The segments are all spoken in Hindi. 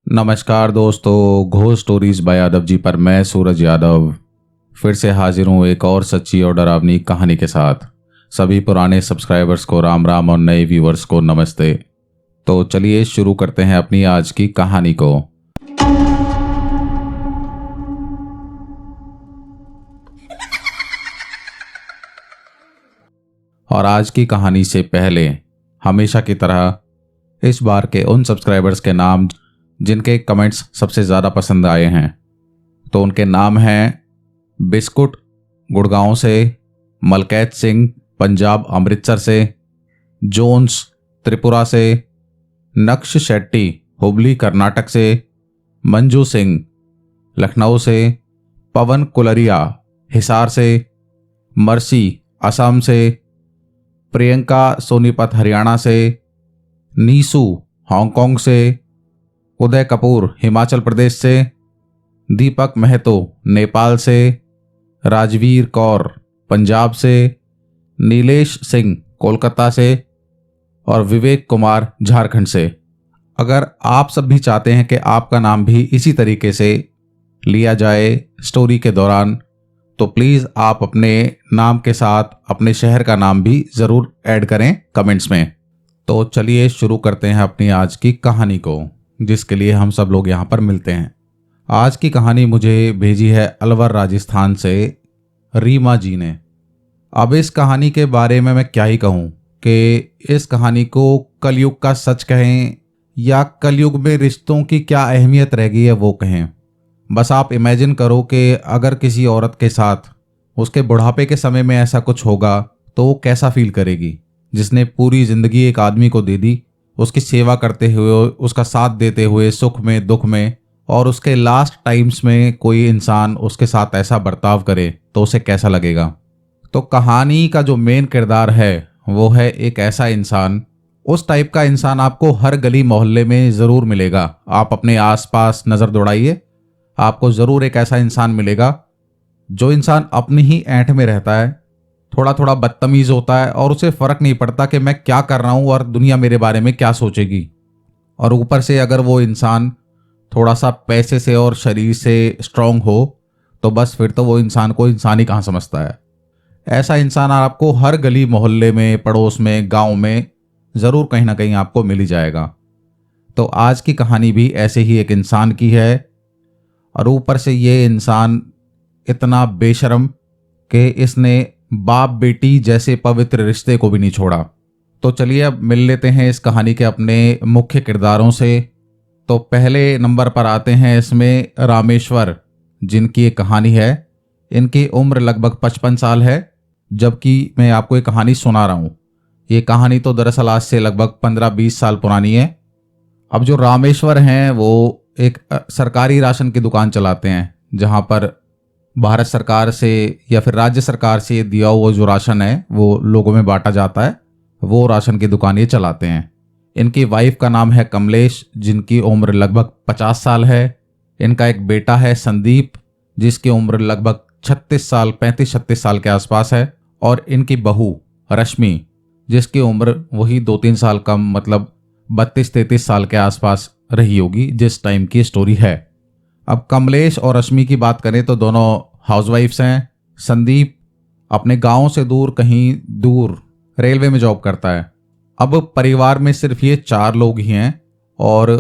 नमस्कार दोस्तों, ghost stories bye Yadav ji पर मैं सूरज यादव फिर से हाजिर हूँ एक और सच्ची और डरावनी कहानी के साथ। सभी पुराने सब्सक्राइबर्स को राम राम और नए व्यूवर्स को नमस्ते। तो चलिए शुरू करते हैं अपनी आज की कहानी को। और आज की कहानी से पहले हमेशा की तरह इस बार के उन सब्सक्राइबर्स के नाम जिनके कमेंट्स सबसे ज़्यादा पसंद आए हैं, तो उनके नाम हैं बिस्कुट गुड़गांव से, मलकैत सिंह पंजाब अमृतसर से, जोन्स त्रिपुरा से, नक्श शेट्टी हुबली कर्नाटक से, मंजू सिंह लखनऊ से, पवन कुलरिया हिसार से, मर्सी असम से, प्रियंका सोनीपत हरियाणा से, नीसू हांगकांग से, उदय कपूर हिमाचल प्रदेश से, दीपक महतो नेपाल से, राजवीर कौर पंजाब से, नीलेश सिंह कोलकाता से और विवेक कुमार झारखंड से। अगर आप सब भी चाहते हैं कि आपका नाम भी इसी तरीके से लिया जाए स्टोरी के दौरान, तो प्लीज़ आप अपने नाम के साथ अपने शहर का नाम भी ज़रूर ऐड करें कमेंट्स में। तो चलिए शुरू करते हैं अपनी आज की कहानी को, जिसके लिए हम सब लोग यहाँ पर मिलते हैं। आज की कहानी मुझे भेजी है अलवर राजस्थान से रीमा जी ने। अब इस कहानी के बारे में मैं क्या ही कहूँ कि इस कहानी को कलयुग का सच कहें या कलयुग में रिश्तों की क्या अहमियत रह गई है वो कहें। बस आप इमेजिन करो कि अगर किसी औरत के साथ उसके बुढ़ापे के समय में ऐसा कुछ होगा तो वो कैसा फील करेगी, जिसने पूरी ज़िंदगी एक आदमी को दे दी, उसकी सेवा करते हुए, उसका साथ देते हुए सुख में दुख में, और उसके लास्ट टाइम्स में कोई इंसान उसके साथ ऐसा बर्ताव करे तो उसे कैसा लगेगा। तो कहानी का जो मेन किरदार है वो है एक ऐसा इंसान। उस टाइप का इंसान आपको हर गली मोहल्ले में ज़रूर मिलेगा। आप अपने आसपास नज़र दौड़ाइए, आपको ज़रूर एक ऐसा इंसान मिलेगा जो इंसान अपनी ही ऐंठ में रहता है, थोड़ा थोड़ा बदतमीज़ होता है और उसे फ़र्क नहीं पड़ता कि मैं क्या कर रहा हूँ और दुनिया मेरे बारे में क्या सोचेगी। और ऊपर से अगर वो इंसान थोड़ा सा पैसे से और शरीर से स्ट्रांग हो तो बस फिर तो वो इंसान को इंसान ही कहाँ समझता है। ऐसा इंसान आपको हर गली मोहल्ले में, पड़ोस में, गांव में ज़रूर कहीं ना कहीं आपको मिल ही जाएगा। तो आज की कहानी भी ऐसे ही एक इंसान की है, और ऊपर से ये इंसान इतना बेशर्म कि इसने बाप बेटी जैसे पवित्र रिश्ते को भी नहीं छोड़ा। तो चलिए अब मिल लेते हैं इस कहानी के अपने मुख्य किरदारों से। तो पहले नंबर पर आते हैं इसमें रामेश्वर, जिनकी एक कहानी है। इनकी उम्र लगभग 55 साल है, जबकि मैं आपको एक कहानी सुना रहा हूँ। ये कहानी तो दरअसल आज से लगभग 15-20 साल पुरानी है। अब जो रामेश्वर हैं वो एक सरकारी राशन की दुकान चलाते हैं, जहाँ पर भारत सरकार से या फिर राज्य सरकार से दिया हुआ जो राशन है वो लोगों में बांटा जाता है, वो राशन की दुकान ये चलाते हैं। इनकी वाइफ का नाम है कमलेश, जिनकी उम्र लगभग 50 साल है। इनका एक बेटा है संदीप, जिसकी उम्र लगभग 36 साल, 35-36 साल के आसपास है। और इनकी बहू रश्मि, जिसकी उम्र वही 2-3 साल कम, मतलब 32-33 साल के आसपास रही होगी जिस टाइम की स्टोरी है। अब कमलेश और रश्मि की बात करें तो दोनों हाउसवाइफ्स हैं। संदीप अपने गांव से दूर, कहीं दूर रेलवे में जॉब करता है। अब परिवार में सिर्फ ये 4 लोग ही हैं। और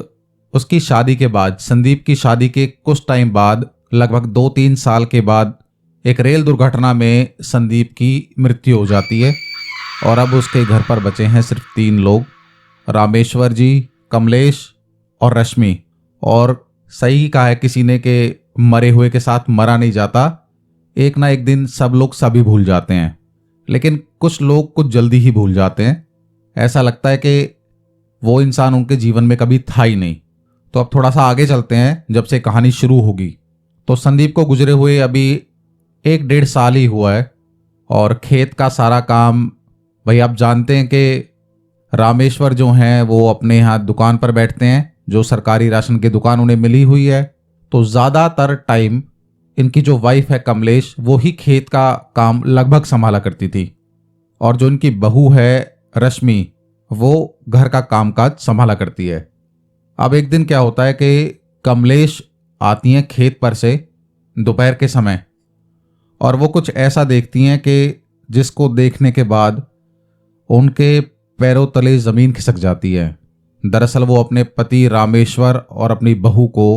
उसकी शादी के बाद, संदीप की शादी के कुछ टाइम बाद, लगभग 2-3 साल के बाद, एक रेल दुर्घटना में संदीप की मृत्यु हो जाती है। और अब उसके घर पर बचे हैं सिर्फ 3 लोग, रामेश्वर जी, कमलेश और रश्मि। और सही कहा है किसी ने कि मरे हुए के साथ मरा नहीं जाता, एक ना एक दिन सब लोग सभी भूल जाते हैं। लेकिन कुछ लोग कुछ जल्दी ही भूल जाते हैं। ऐसा लगता है कि वो इंसान उनके जीवन में कभी था ही नहीं। तो अब थोड़ा सा आगे चलते हैं, जब से कहानी शुरू होगी। तो संदीप को गुजरे हुए अभी 1-1.5 साल ही हुआ है। और खेत का सारा काम, भाई आप जानते हैं कि रामेश्वर जो हैं वो अपने यहाँ दुकान पर बैठते हैं, जो सरकारी राशन की दुकान उन्हें मिली हुई है। तो ज़्यादातर टाइम इनकी जो वाइफ है कमलेश, वो ही खेत का काम लगभग संभाला करती थी। और जो इनकी बहू है रश्मि, वो घर का कामकाज संभाला करती है। अब एक दिन क्या होता है कि कमलेश आती हैं खेत पर से दोपहर के समय, और वो कुछ ऐसा देखती हैं कि जिसको देखने के बाद उनके पैरों तले ज़मीन खिसक जाती है। दरअसल वो अपने पति रामेश्वर और अपनी बहू को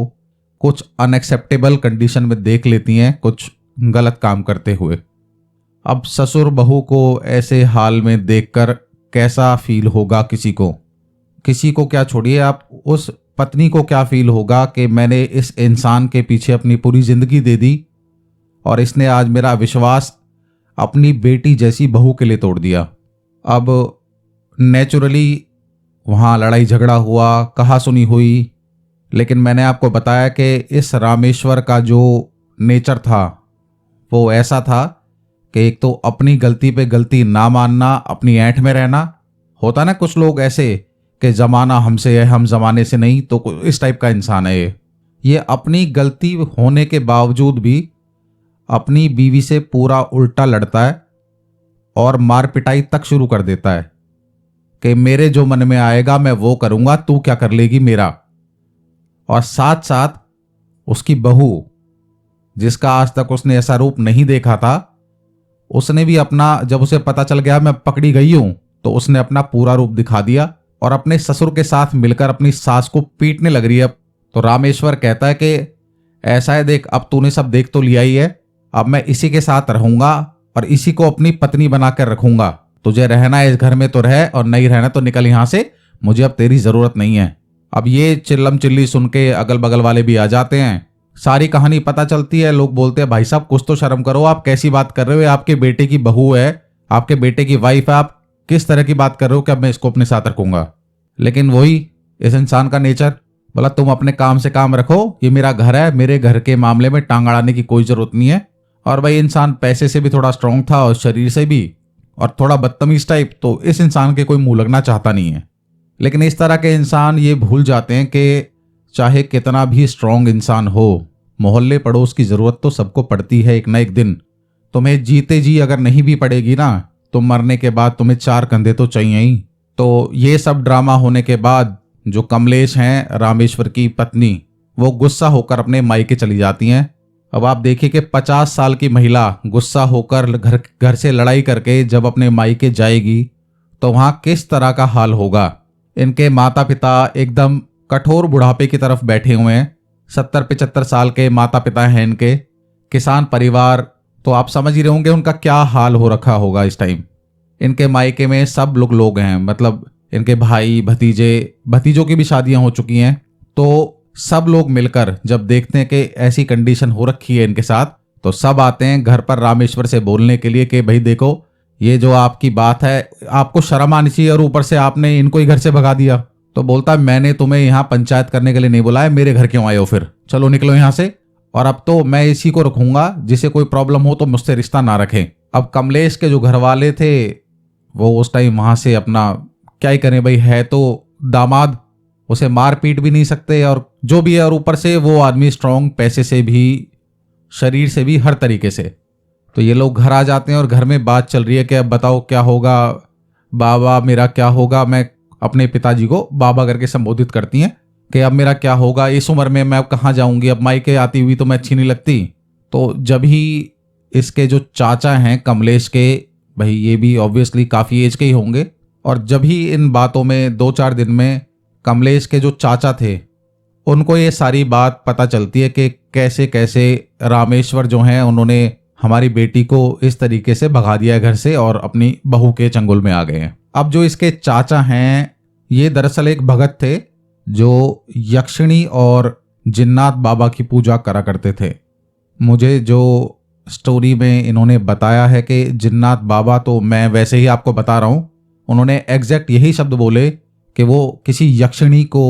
कुछ अनएक्सेप्टेबल कंडीशन में देख लेती हैं, कुछ गलत काम करते हुए। अब ससुर बहू को ऐसे हाल में देखकर कैसा फील होगा किसी को क्या छोड़िए, आप उस पत्नी को क्या फील होगा कि मैंने इस इंसान के पीछे अपनी पूरी जिंदगी दे दी और इसने आज मेरा विश्वास अपनी बेटी जैसी बहू के लिए तोड़ दिया। अब नेचुरली वहाँ लड़ाई झगड़ा हुआ, कहा सुनी हुई, लेकिन मैंने आपको बताया कि इस रामेश्वर का जो नेचर था वो ऐसा था कि एक तो अपनी गलती पे गलती ना मानना, अपनी ऐंठ में रहना। होता ना कुछ लोग ऐसे कि ज़माना हमसे है, हम ज़माने से नहीं, तो इस टाइप का इंसान है ये अपनी गलती होने के बावजूद भी अपनी बीवी से पूरा उल्टा लड़ता है और मार पिटाई तक शुरू कर देता है कि मेरे जो मन में आएगा मैं वो करूँगा, तू क्या कर लेगी मेरा। और साथ साथ उसकी बहू, जिसका आज तक उसने ऐसा रूप नहीं देखा था, उसने भी अपना, जब उसे पता चल गया मैं पकड़ी गई हूं, तो उसने अपना पूरा रूप दिखा दिया और अपने ससुर के साथ मिलकर अपनी सास को पीटने लग रही है। तो रामेश्वर कहता है कि ऐसा है, देख अब तूने सब देख तो लिया ही है, अब मैं इसी के साथ रहूंगा और इसी को अपनी पत्नी बनाकर रखूंगा। तुझे रहना है इस घर में तो रह, और नहीं रहना तो निकल यहां से, मुझे अब तेरी जरूरत नहीं है। अब ये चिल्लम चिल्ली सुन के अगल बगल वाले भी आ जाते हैं, सारी कहानी पता चलती है। लोग बोलते हैं भाई साहब कुछ तो शर्म करो, आप कैसी बात कर रहे हो, आपके बेटे की बहू है, आपके बेटे की वाइफ है, आप किस तरह की बात कर रहे हो कि अब मैं इसको अपने साथ रखूंगा। लेकिन वही इस इंसान का नेचर, बोला तुम अपने काम से काम रखो, ये मेरा घर है, मेरे घर के मामले में टांग अड़ाने की कोई जरूरत नहीं है। और भाई इंसान पैसे से भी थोड़ा स्ट्रांग था और शरीर से भी, और थोड़ा बदतमीज टाइप, तो इस इंसान के कोई मुंह लगना चाहता नहीं है। लेकिन इस तरह के इंसान ये भूल जाते हैं कि चाहे कितना भी स्ट्रांग इंसान हो, मोहल्ले पड़ोस की जरूरत तो सबको पड़ती है एक ना एक दिन। तुम्हें जीते जी अगर नहीं भी पड़ेगी ना, तो मरने के बाद तुम्हें चार कंधे तो चाहिए ही। तो ये सब ड्रामा होने के बाद जो कमलेश हैं, रामेश्वर की पत्नी, वो गुस्सा होकर अपने मायके चली जाती हैं। अब आप देखिए कि 50 साल की महिला गुस्सा होकर घर से लड़ाई करके जब अपने मायके जाएगी तो वहाँ किस तरह का हाल होगा। इनके माता पिता एकदम कठोर बुढ़ापे की तरफ बैठे हुए हैं, 70-75 साल के माता पिता हैं इनके, किसान परिवार, तो आप समझ ही रहे होंगे उनका क्या हाल हो रखा होगा इस टाइम। इनके मायके में सब लोग हैं, मतलब इनके भाई भतीजों की भी शादियां हो चुकी हैं। तो सब लोग मिलकर जब देखते हैं कि ऐसी कंडीशन हो रखी है इनके साथ, तो सब आते हैं घर पर रामेश्वर से बोलने के लिए कि भाई देखो ये जो आपकी बात है, आपको शर्म आनी चाहिए, और ऊपर से आपने इनको ही घर से भगा दिया। तो बोलता मैंने तुम्हें यहाँ पंचायत करने के लिए नहीं बुलाया, मेरे घर क्यों आए हो, फिर चलो निकलो यहाँ से, और अब तो मैं इसी को रखूंगा, जिसे कोई प्रॉब्लम हो तो मुझसे रिश्ता ना रखें। अब कमलेश के जो घर वाले थे वो उस टाइम वहां से अपना क्या ही करें भाई, है तो दामाद, उसे मार पीट भी नहीं सकते और जो भी है, और ऊपर से वो आदमी स्ट्रांग, पैसे से भी, शरीर से भी, हर तरीके से। तो ये लोग घर आ जाते हैं और घर में बात चल रही है कि अब बताओ क्या होगा बाबा, मेरा क्या होगा। मैं अपने पिताजी को बाबा करके संबोधित करती हैं कि अब मेरा क्या होगा, इस उम्र में मैं अब कहाँ जाऊंगी, अब मायके आती हुई तो मैं अच्छी नहीं लगती। तो जब ही इसके जो चाचा हैं कमलेश के, भाई ये भी ऑब्वियसली काफ़ी एज के ही होंगे, और जब ही इन बातों में 2-4 दिन में कमलेश के जो चाचा थे उनको ये सारी बात पता चलती है कि कैसे कैसे रामेश्वर जो हैं उन्होंने हमारी बेटी को इस तरीके से भगा दिया घर से और अपनी बहू के चंगुल में आ गए हैं। अब जो इसके चाचा हैं ये दरअसल एक भगत थे जो यक्षिणी और जिन्नात बाबा की पूजा करा करते थे। मुझे जो स्टोरी में इन्होंने बताया है कि जिन्नात बाबा, तो मैं वैसे ही आपको बता रहा हूँ, उन्होंने एग्जैक्ट यही शब्द बोले कि वो किसी यक्षिणी को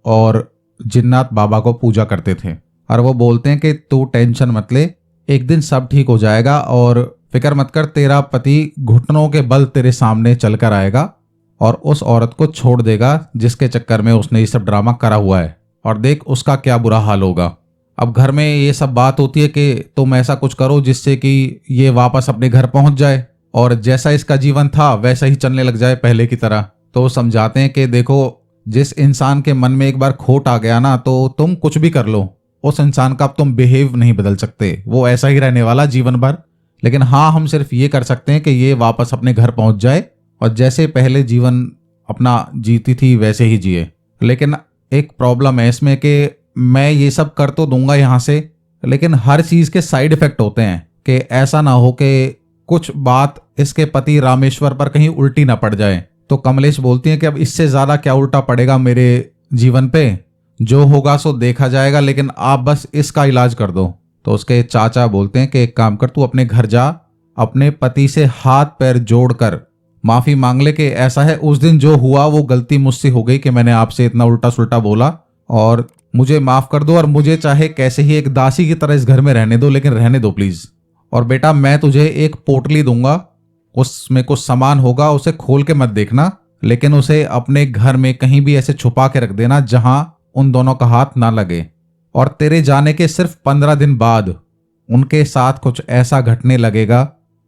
और जिन्नात बाबा को पूजा करते थे। और वो बोलते हैं कि तू टेंशन मत ले, एक दिन सब ठीक हो जाएगा और फिक्र मत कर, तेरा पति घुटनों के बल तेरे सामने चल कर आएगा और उस औरत को छोड़ देगा जिसके चक्कर में उसने ये सब ड्रामा करा हुआ है, और देख उसका क्या बुरा हाल होगा। अब घर में ये सब बात होती है कि तुम ऐसा कुछ करो जिससे कि ये वापस अपने घर पहुंच जाए और जैसा इसका जीवन था वैसा ही चलने लग जाए पहले की तरह। तो समझाते हैं कि देखो जिस इंसान के मन में एक बार खोट आ गया ना, तो तुम कुछ भी कर लो, उस इंसान का अब तुम बिहेव नहीं बदल सकते, वो ऐसा ही रहने वाला जीवन भर। लेकिन हाँ, हम सिर्फ ये कर सकते हैं कि ये वापस अपने घर पहुंच जाए और जैसे पहले जीवन अपना जीती थी वैसे ही जिए। लेकिन एक प्रॉब्लम है इसमें कि मैं ये सब कर तो दूंगा यहाँ से, लेकिन हर चीज़ के साइड इफेक्ट होते हैं कि ऐसा ना हो कि कुछ बात इसके पति रामेश्वर पर कहीं उल्टी ना पड़ जाए। तो कमलेश बोलती है कि अब इससे ज़्यादा क्या उल्टा पड़ेगा मेरे जीवन पे, जो होगा सो देखा जाएगा, लेकिन आप बस इसका इलाज कर दो। तो उसके चाचा बोलते हैं कि एक काम कर, तू अपने घर जा, अपने पति से हाथ पैर जोड़कर माफ़ी मांग ले कि ऐसा है उस दिन जो हुआ वो गलती मुझसे हो गई कि मैंने आपसे इतना उल्टा सुल्टा बोला, और मुझे माफ़ कर दो, और मुझे चाहे कैसे ही एक दासी की तरह इस घर में रहने दो, लेकिन रहने दो प्लीज़। और बेटा मैं तुझे एक पोटली दूंगा, उसमें कुछ सामान होगा, उसे खोल के मत देखना, लेकिन उसे अपने घर में कहीं भी ऐसे छुपा के रख देना जहां उन दोनों का हाथ ना लगे। और तेरे जाने के सिर्फ 15 दिन बाद उनके साथ कुछ ऐसा घटने लगेगा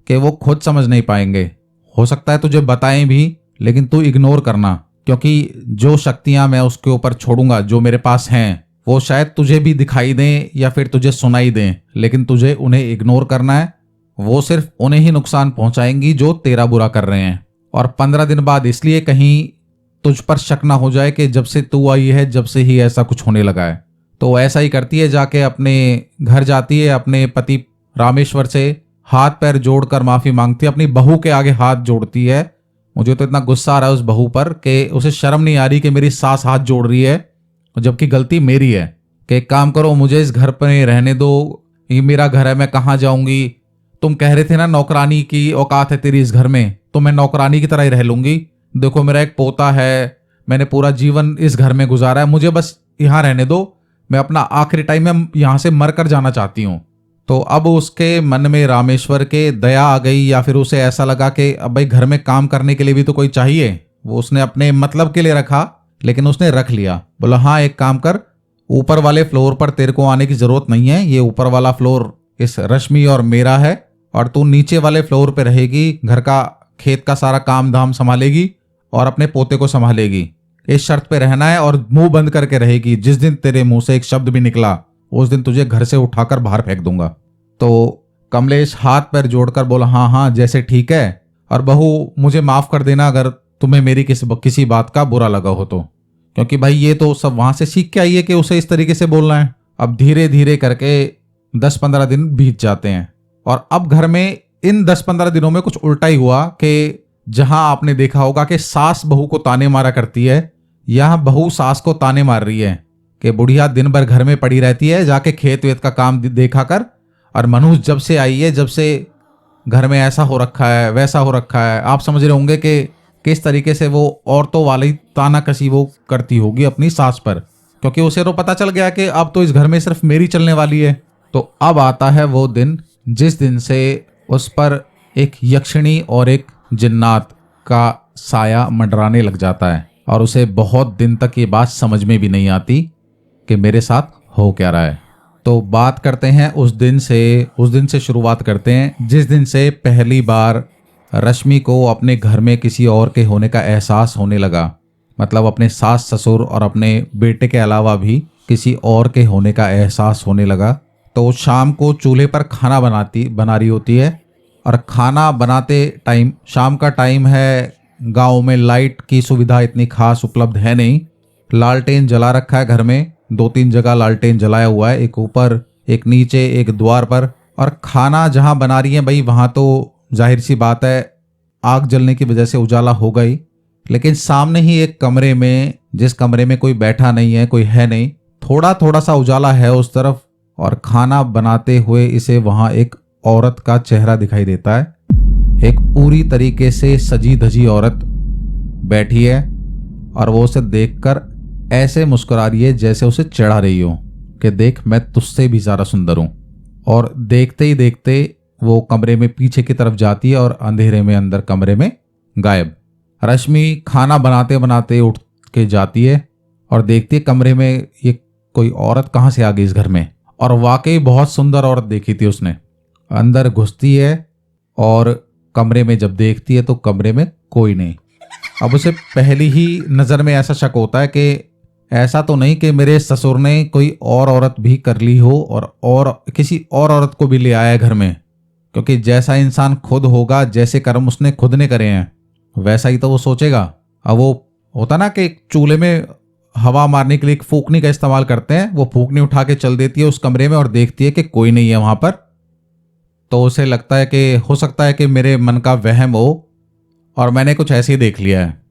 कि वो खुद समझ नहीं पाएंगे। हो सकता है तुझे बताएं भी, लेकिन तू इग्नोर करना, क्योंकि जो शक्तियां मैं उसके ऊपर छोड़ूंगा जो मेरे पास हैं, वो शायद तुझे भी दिखाई दें या फिर तुझे सुनाई दें, लेकिन तुझे उन्हें इग्नोर करना है। वो सिर्फ उन्हें ही नुकसान पहुंचाएंगी जो तेरा बुरा कर रहे हैं। और 15 दिन बाद इसलिए कहीं तुझ पर शक ना हो जाए कि जब से तू आई है जब से ही ऐसा कुछ होने लगा है। तो ऐसा ही करती है, जाके अपने घर जाती है, अपने पति रामेश्वर से हाथ पैर जोड़कर माफी मांगती है, अपनी बहू के आगे हाथ जोड़ती है। मुझे तो इतना गुस्सा आ रहा है उस बहू पर कि उसे शर्म नहीं आ रही कि मेरी सास हाथ जोड़ रही है, जबकि गलती मेरी है। कि एक काम करो, मुझे इस घर पर रहने दो, ये मेरा घर है, मैं कहाँ जाऊंगी। तुम कह रहे थे ना नौकरानी की औकात है तेरी इस घर में, तो मैं नौकरानी की तरह ही रह लूंगी। देखो मेरा एक पोता है, मैंने पूरा जीवन इस घर में गुजारा है, मुझे बस यहाँ रहने दो, मैं अपना आखिरी टाइम में यहाँ से मर कर जाना चाहती हूँ। तो अब उसके मन में रामेश्वर के दया आ गई, या फिर उसे ऐसा लगा कि अब भाई घर में काम करने के लिए भी तो कोई चाहिए। वो उसने अपने मतलब के लिए रखा, लेकिन उसने रख लिया। बोला हाँ एक काम कर, ऊपर वाले फ्लोर पर तेरे को आने की जरूरत नहीं है, ये ऊपर वाला फ्लोर इस रश्मि और मेरा है, और तू नीचे वाले फ्लोर पे रहेगी, घर का खेत का सारा काम धाम संभालेगी और अपने पोते को संभालेगी। इस शर्त पे रहना है और मुंह बंद करके रहेगी। जिस दिन तेरे मुंह से एक शब्द भी निकला उस दिन तुझे घर से उठाकर बाहर फेंक दूंगा। तो कमलेश हाथ पैर जोड़कर बोला हाँ हाँ जैसे ठीक है, और बहू मुझे माफ कर देना अगर तुम्हें मेरी किसी बात का बुरा लगा हो तो, क्योंकि भाई ये तो सब वहां से सीख के आई है कि उसे इस तरीके से बोलना है। अब धीरे धीरे करके 10-15 दिन बीत जाते हैं, और अब घर में इन 10-15 दिनों में कुछ उल्टा ही हुआ कि जहां आपने देखा होगा कि सास बहू को ताने मारा करती है, यहां बहू सास को ताने मार रही है कि बुढ़िया दिन भर घर में पड़ी रहती है, जाके खेत वेत का काम देखा कर। और मनुष्य जब से आई है, जब से घर में ऐसा हो रखा है वैसा हो रखा है, आप समझ रहे होंगे कि किस तरीके से वो औरतों वाली तानाकसी वो करती होगी अपनी सास पर, क्योंकि उसे तो पता चल गया कि अब तो इस घर में सिर्फ मेरी चलने वाली है। तो अब आता है वो दिन जिस दिन से उस पर एक यक्षिणी और एक जिन्नात का साया मंडराने लग जाता है, और उसे बहुत दिन तक ये बात समझ में भी नहीं आती कि मेरे साथ हो क्या रहा है। तो बात करते हैं उस दिन से शुरुआत करते हैं जिस दिन से पहली बार रश्मि को अपने घर में किसी और के होने का एहसास होने लगा। मतलब अपने सास ससुर और अपने बेटे के अलावा भी किसी और के होने का एहसास होने लगा। तो शाम को चूल्हे पर खाना बना रही होती है, और खाना बनाते टाइम, शाम का टाइम है, गांव में लाइट की सुविधा इतनी खास उपलब्ध है नहीं। लालटेन जला रखा है घर में, 2-3 जगह लालटेन जलाया हुआ है, एक ऊपर एक नीचे एक द्वार पर। और खाना जहां बना रही है भाई वहां तो जाहिर सी बात है आग जलने की वजह से उजाला हो गई, लेकिन सामने ही एक कमरे में, जिस कमरे में कोई बैठा नहीं है, कोई है नहीं, थोड़ा थोड़ा सा उजाला है उस तरफ, और खाना बनाते हुए इसे वहां एक औरत का चेहरा दिखाई देता है। एक पूरी तरीके से सजी धजी औरत बैठी है, और वो उसे देखकर ऐसे मुस्कुरा रही है जैसे उसे चढ़ा रही हो कि देख मैं तुझसे भी ज्यादा सुंदर हूं। और देखते ही देखते वो कमरे में पीछे की तरफ जाती है और अंधेरे में अंदर कमरे में गायब। रश्मि खाना बनाते बनाते उठ के जाती है और देखती है कमरे में ये कोई औरत कहाँ से आ गई इस घर में, और वाकई बहुत सुंदर औरत देखी थी उसने। अंदर घुसती है और कमरे में जब देखती है तो कमरे में कोई नहीं। अब उसे पहली ही नज़र में ऐसा शक होता है कि ऐसा तो नहीं कि मेरे ससुर ने कोई और औरत भी कर ली हो और किसी और औरत को भी ले आया है घर में, क्योंकि जैसा इंसान खुद होगा, जैसे कर्म उसने खुद ने करे हैं, वैसा ही तो वो सोचेगा। अब वो होता ना कि चूल्हे में हवा मारने के लिए एक फूकनी का इस्तेमाल करते हैं, वो फूकनी उठा के चल देती है उस कमरे में और देखती है कि कोई नहीं है वहां पर। तो उसे लगता है कि हो सकता है कि मेरे मन का वहम हो और मैंने कुछ ऐसे ही देख लिया है।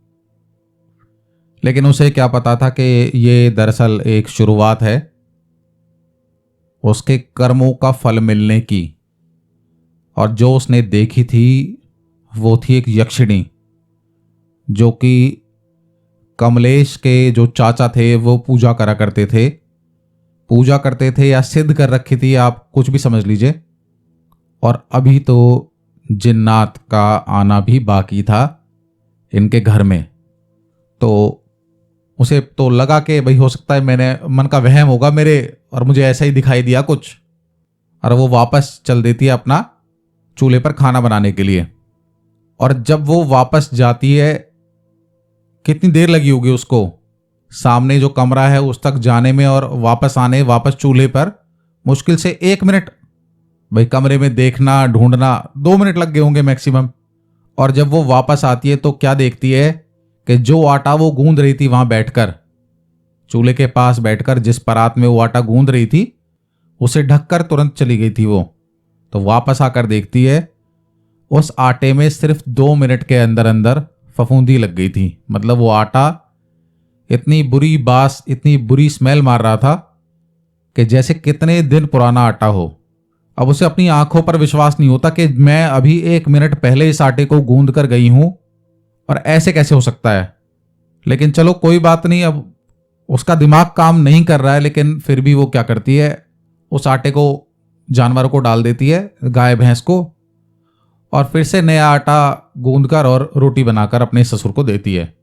लेकिन उसे क्या पता था कि ये दरअसल एक शुरुआत है उसके कर्मों का फल मिलने की। और जो उसने देखी थी वो थी एक यक्षिणी, जो कि कमलेश के जो चाचा थे वो पूजा करा करते थे, पूजा करते थे या सिद्ध कर रखी थी, आप कुछ भी समझ लीजिए। और अभी तो जिन्नात का आना भी बाकी था इनके घर में। तो उसे तो लगा कि भाई हो सकता है मैंने मन का वहम होगा मेरे, और मुझे ऐसा ही दिखाई दिया कुछ। और वो वापस चल देती है अपना चूल्हे पर खाना बनाने के लिए। और जब वो वापस जाती है, कितनी देर लगी होगी उसको सामने जो कमरा है उस तक जाने में और वापस आने, वापस चूल्हे पर मुश्किल से 1 मिनट। भाई कमरे में देखना ढूंढना 2 मिनट लग गए होंगे मैक्सिमम। और जब वो वापस आती है तो क्या देखती है कि जो आटा वो गूंद रही थी वहां बैठकर, चूल्हे के पास बैठकर जिस परात में वो आटा गूंद रही थी उसे ढककर तुरंत चली गई थी वो। तो वापस आकर देखती है उस आटे में सिर्फ 2 मिनट के अंदर अंदर फफूंदी लग गई थी। मतलब वो आटा इतनी बुरी बास, इतनी बुरी स्मेल मार रहा था कि जैसे कितने दिन पुराना आटा हो। अब उसे अपनी आंखों पर विश्वास नहीं होता कि मैं अभी 1 मिनट पहले इस आटे को गूंद कर गई हूं और ऐसे कैसे हो सकता है। लेकिन चलो कोई बात नहीं, अब उसका दिमाग काम नहीं कर रहा है, लेकिन फिर भी वो क्या करती है, उस आटे को जानवरों को डाल देती है, गाय भैंस को, और फिर से नया आटा गूंद कर और रोटी बनाकर अपने ससुर को देती है।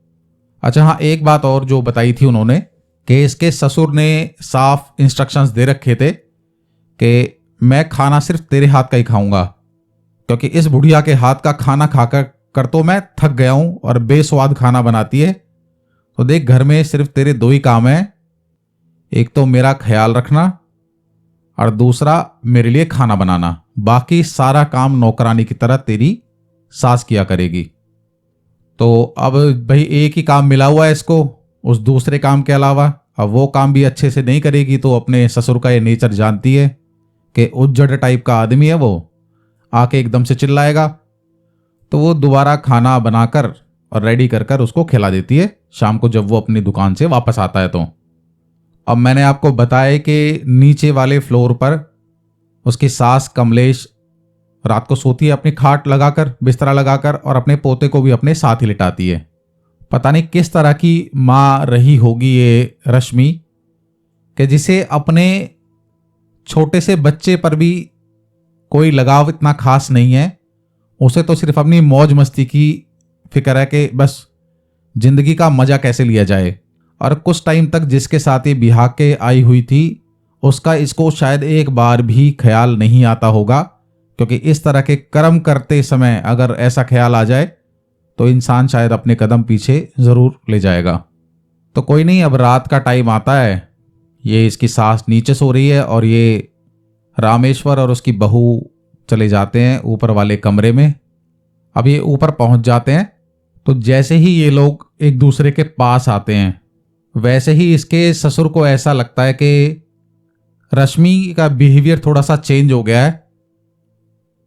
अच्छा हाँ, एक बात और जो बताई थी उन्होंने कि इसके ससुर ने साफ इंस्ट्रक्शंस दे रखे थे कि मैं खाना सिर्फ तेरे हाथ का ही खाऊंगा, क्योंकि इस बुढ़िया के हाथ का खाना खाकर कर तो मैं थक गया हूं और बेस्वाद खाना बनाती है। तो देख, घर में सिर्फ तेरे 2 ही काम हैं, एक तो मेरा ख्याल रखना और दूसरा मेरे लिए खाना बनाना। बाकी सारा काम नौकरानी की तरह तेरी सास किया करेगी। तो अब भाई एक ही काम मिला हुआ है इसको उस दूसरे काम के अलावा। अब वो काम भी अच्छे से नहीं करेगी तो अपने ससुर का ये नेचर जानती है कि उज्जड़ टाइप का आदमी है, वो आके एकदम से चिल्लाएगा। तो वो दोबारा खाना बनाकर और रेडी कर कर उसको खिला देती है शाम को जब वो अपनी दुकान से वापस आता है। तो अब मैंने आपको बताया कि नीचे वाले फ्लोर पर उसकी सास कमलेश रात को सोती है अपनी खाट लगाकर, बिस्तरा लगाकर, और अपने पोते को भी अपने साथ ही लिटाती है। पता नहीं किस तरह की माँ रही होगी ये रश्मि कि जिसे अपने छोटे से बच्चे पर भी कोई लगाव इतना खास नहीं है। उसे तो सिर्फ अपनी मौज मस्ती की फिक्र है कि बस जिंदगी का मजा कैसे लिया जाए। और कुछ टाइम तक जिसके साथ ये बिहार के आई हुई थी उसका इसको शायद एक बार भी ख्याल नहीं आता होगा, क्योंकि इस तरह के कर्म करते समय अगर ऐसा ख्याल आ जाए तो इंसान शायद अपने कदम पीछे जरूर ले जाएगा। तो कोई नहीं, अब रात का टाइम आता है, ये इसकी सास नीचे सो रही है और ये रामेश्वर और उसकी बहू चले जाते हैं ऊपर वाले कमरे में। अब ये ऊपर पहुंच जाते हैं तो जैसे ही ये लोग एक दूसरे के पास आते हैं वैसे ही इसके ससुर को ऐसा लगता है कि रश्मि का बिहेवियर थोड़ा सा चेंज हो गया है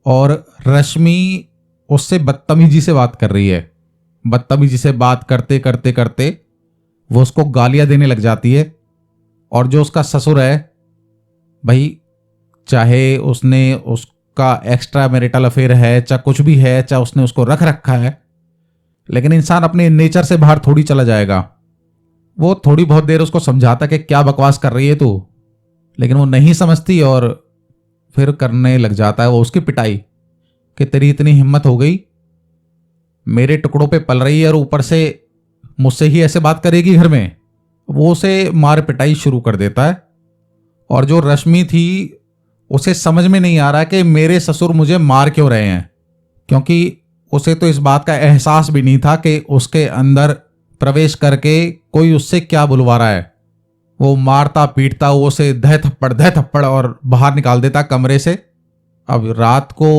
और रश्मि उससे बदतमीजी से बात कर रही है। बदतमीजी से बात करते करते करते वो उसको गालियां देने लग जाती है। और जो उसका ससुर है भाई, चाहे उसने उसका एक्स्ट्रा मैरिटल अफेयर है, चाहे कुछ भी है, चाहे उसने उसको रख रखा है, लेकिन इंसान अपने नेचर से बाहर थोड़ी चला जाएगा। वो थोड़ी बहुत देर उसको समझाता कि क्या बकवास कर रही है तू, लेकिन वो नहीं समझती और फिर करने लग जाता है वो उसकी पिटाई कि तेरी इतनी हिम्मत हो गई, मेरे टुकड़ों पे पल रही है और ऊपर से मुझसे ही ऐसे बात करेगी घर में। वो उसे मार पिटाई शुरू कर देता है। और जो रश्मि थी उसे समझ में नहीं आ रहा कि मेरे ससुर मुझे मार क्यों रहे हैं, क्योंकि उसे तो इस बात का एहसास भी नहीं था कि उसके अंदर प्रवेश करके कोई उससे क्या बुलवा रहा है। वो मारता पीटता वो उसे दह थप्पड़ और बाहर निकाल देता कमरे से। अब रात को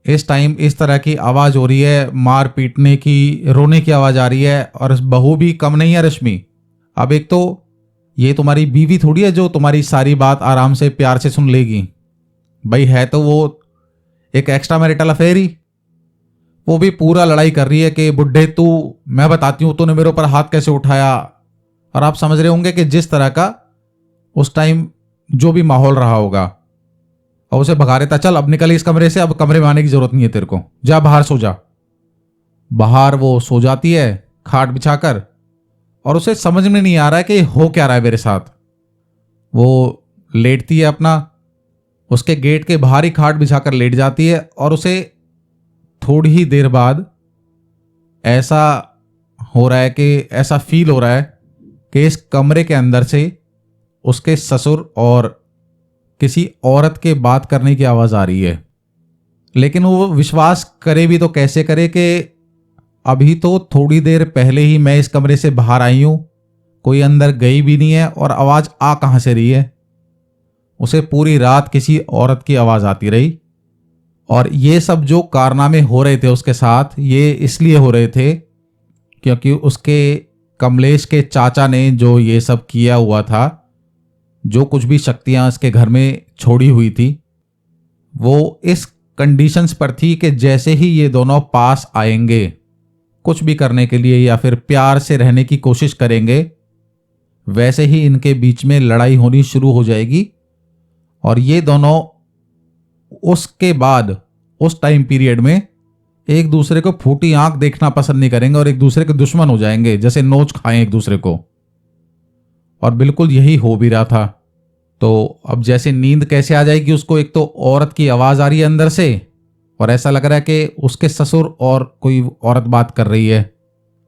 इस टाइम इस तरह की आवाज़ हो रही है, मार पीटने की, रोने की आवाज़ आ रही है, और बहू भी कम नहीं है रश्मि। अब एक तो ये तुम्हारी बीवी थोड़ी है जो तुम्हारी सारी बात आराम से प्यार से सुन लेगी। भाई है तो वो एक एक्स्ट्रा मैरिटल अफेयर ही। वो भी पूरा लड़ाई कर रही है कि बुड्ढे तू, मैं बताती हूँ तूने मेरे ऊपर हाथ कैसे उठाया। और आप समझ रहे होंगे कि जिस तरह का उस टाइम जो भी माहौल रहा होगा, और उसे भगा देता, चल अब निकल इस कमरे से, अब कमरे में आने की जरूरत नहीं है तेरे को, जा बाहर सो जा। बाहर वो सो जाती है खाट बिछाकर, और उसे समझ में नहीं आ रहा है कि हो क्या रहा है मेरे साथ। वो लेटती है अपना, उसके गेट के बाहर ही खाट बिछाकर लेट जाती है, और उसे थोड़ी ही देर बाद ऐसा हो रहा है कि ऐसा फील हो रहा है कि इस कमरे के अंदर से उसके ससुर और किसी औरत के बात करने की आवाज़ आ रही है। लेकिन वो विश्वास करे भी तो कैसे करे कि अभी तो थोड़ी देर पहले ही मैं इस कमरे से बाहर आई हूँ, कोई अंदर गई भी नहीं है, और आवाज़ आ कहाँ से रही है। उसे पूरी रात किसी औरत की आवाज़ आती रही। और ये सब जो कारनामे हो रहे थे उसके साथ, ये इसलिए हो रहे थे क्योंकि उसके कमलेश के चाचा ने जो ये सब किया हुआ था, जो कुछ भी शक्तियाँ इसके घर में छोड़ी हुई थी, वो इस कंडीशंस पर थी कि जैसे ही ये दोनों पास आएंगे कुछ भी करने के लिए या फिर प्यार से रहने की कोशिश करेंगे, वैसे ही इनके बीच में लड़ाई होनी शुरू हो जाएगी। और ये दोनों उसके बाद उस टाइम पीरियड में एक दूसरे को फूटी आंख देखना पसंद नहीं करेंगे और एक दूसरे के दुश्मन हो जाएंगे, जैसे नोच खाएं एक दूसरे को। और बिल्कुल यही हो भी रहा था। तो अब जैसे नींद कैसे आ जाएगी उसको, एक तो औरत की आवाज़ आ रही है अंदर से, और ऐसा लग रहा है कि उसके ससुर और कोई औरत बात कर रही है।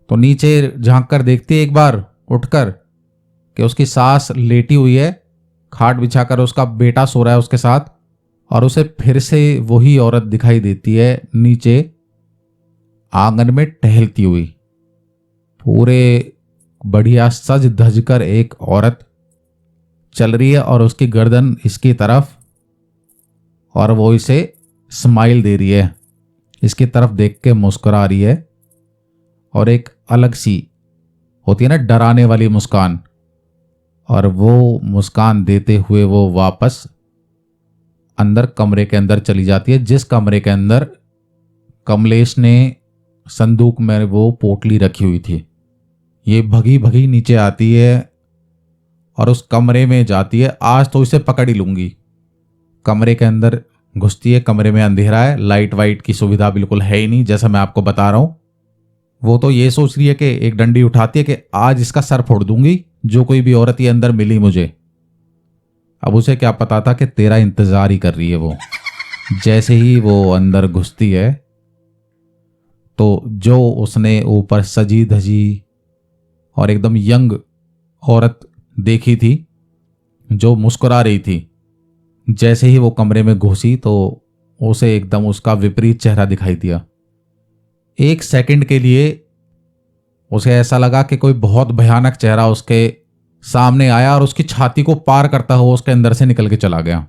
तो नीचे झांक कर देखती है एक बार उठकर कि उसकी सास लेटी हुई है खाट बिछाकर, उसका बेटा सो रहा है उसके साथ, और उसे फिर से वही औरत दिखाई देती है नीचे आंगन में टहलती हुई। पूरे बढ़िया सज धज कर एक औरत चल रही है और उसकी गर्दन इसकी तरफ, और वो इसे स्माइल दे रही है, इसकी तरफ देख के मुस्कुरा रही है, और एक अलग सी होती है ना डराने वाली मुस्कान, और वो मुस्कान देते हुए वो वापस अंदर कमरे के अंदर चली जाती है, जिस कमरे के अंदर कमलेश ने संदूक में वो पोटली रखी हुई थी। ये भगी भगी नीचे आती है और उस कमरे में जाती है। आज तो इसे पकड़ ही लूंगी। कमरे के अंदर घुसती है, कमरे में अंधेरा है, लाइट वाइट की सुविधा बिल्कुल है ही नहीं, जैसा मैं आपको बता रहा हूं। वो तो ये सोच रही है कि एक डंडी उठाती है कि आज इसका सर फोड़ दूंगी, जो कोई भी औरत ये अंदर मिली मुझे। अब उसे क्या पता था कि तेरा इंतजार ही कर रही है वो। जैसे ही वो अंदर घुसती है तो जो उसने ऊपर सजी धजी और एकदम यंग औरत देखी थी जो मुस्कुरा रही थी, जैसे ही वो कमरे में घुसी तो उसे एकदम उसका विपरीत चेहरा दिखाई दिया। एक सेकंड के लिए उसे ऐसा लगा कि कोई बहुत भयानक चेहरा उसके सामने आया और उसकी छाती को पार करता हुआ उसके अंदर से निकल के चला गया।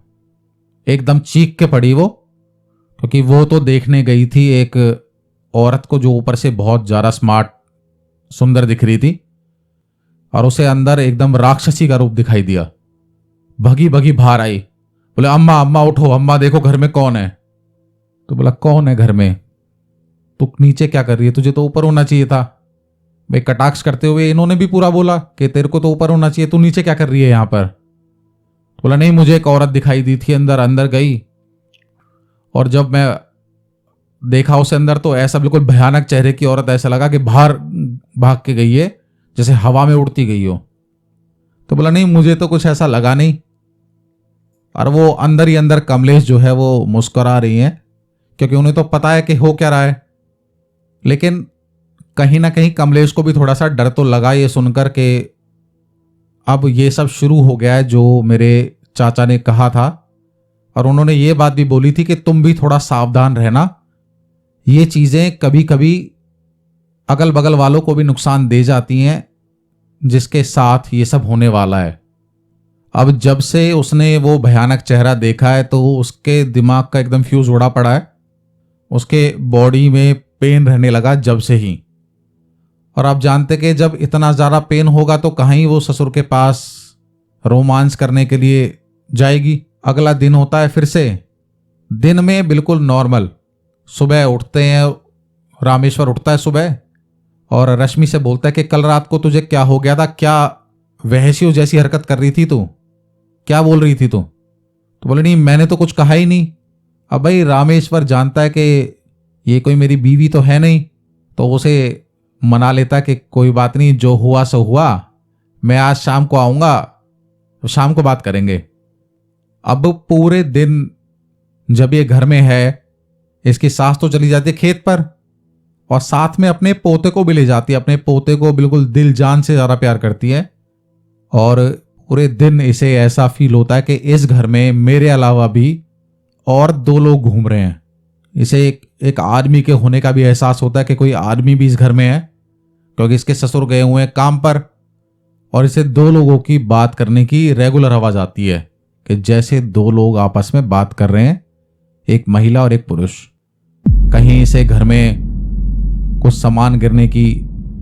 एकदम चीख के पड़ी वो, क्योंकि वो तो देखने गई थी एक औरत को जो ऊपर से बहुत ज़्यादा स्मार्ट सुंदर दिख रही थी, और उसे अंदर एकदम राक्षसी का रूप दिखाई दिया। भगी भगी बाहर आई, बोले अम्मा अम्मा उठो, अम्मा देखो घर में कौन है। तो बोला कौन है घर में, तू नीचे क्या कर रही है, तुझे तो ऊपर होना चाहिए था। भाई कटाक्ष करते हुए इन्होंने भी पूरा बोला कि तेरे को तो ऊपर होना चाहिए, तू नीचे क्या कर रही है यहाँ पर। बोला नहीं, मुझे एक औरत दिखाई दी थी अंदर। अंदर गई और जब मैं देखा उसे अंदर तो ऐसा बिल्कुल भयानक चेहरे की औरत, ऐसा लगा कि बाहर भाग के गई है, जैसे हवा में उड़ती गई हो। तो बोला नहीं, मुझे तो कुछ ऐसा लगा नहीं। और वो अंदर ही अंदर कमलेश जो है वो मुस्कुरा रही हैं, क्योंकि उन्हें तो पता है कि हो क्या रहा है। लेकिन कहीं ना कहीं कमलेश को भी थोड़ा सा डर तो लगा ये सुनकर कि अब ये सब शुरू हो गया है जो मेरे चाचा ने कहा था। और उन्होंने ये बात भी बोली थी कि तुम भी थोड़ा सावधान रहना, ये चीज़ें कभी कभी अगल बगल वालों को भी नुकसान दे जाती हैं जिसके साथ ये सब होने वाला है। अब जब से उसने वो भयानक चेहरा देखा है तो उसके दिमाग का एकदम फ्यूज उड़ा पड़ा है। उसके बॉडी में पेन रहने लगा जब से ही। और आप जानते कि जब इतना ज़्यादा पेन होगा तो कहीं वो ससुर के पास रोमांस करने के लिए जाएगी। अगला दिन होता है फिर से, दिन में बिल्कुल नॉर्मल। सुबह उठते हैं, रामेश्वर उठता है सुबह और रश्मि से बोलता है कि कल रात को तुझे क्या हो गया था, क्या वहशियों जैसी हरकत कर रही थी तू, क्या बोल रही थी तू? तो बोले नहीं मैंने तो कुछ कहा ही नहीं। अब भाई रामेश्वर जानता है कि ये कोई मेरी बीवी तो है नहीं, तो उसे मना लेता है कि कोई बात नहीं, जो हुआ सो हुआ, मैं आज शाम को आऊँगा तो शाम को बात करेंगे। अब पूरे दिन जब ये घर में है, इसकी सास तो चली जाती है खेत पर और साथ में अपने पोते को भी ले जाती है। अपने पोते को बिल्कुल दिल जान से ज़्यादा प्यार करती है और पूरे दिन इसे ऐसा फील होता है कि इस घर में मेरे अलावा भी और दो लोग घूम रहे हैं। इसे एक आदमी के होने का भी एहसास होता है कि कोई आदमी भी इस घर में है, क्योंकि इसके ससुर गए हुए हैं काम पर और इसे दो लोगों की बात करने की रेगुलर आवाज़ आती है कि जैसे दो लोग आपस में बात कर रहे हैं, एक महिला और एक पुरुष। कहीं इसे घर में कुछ सामान गिरने की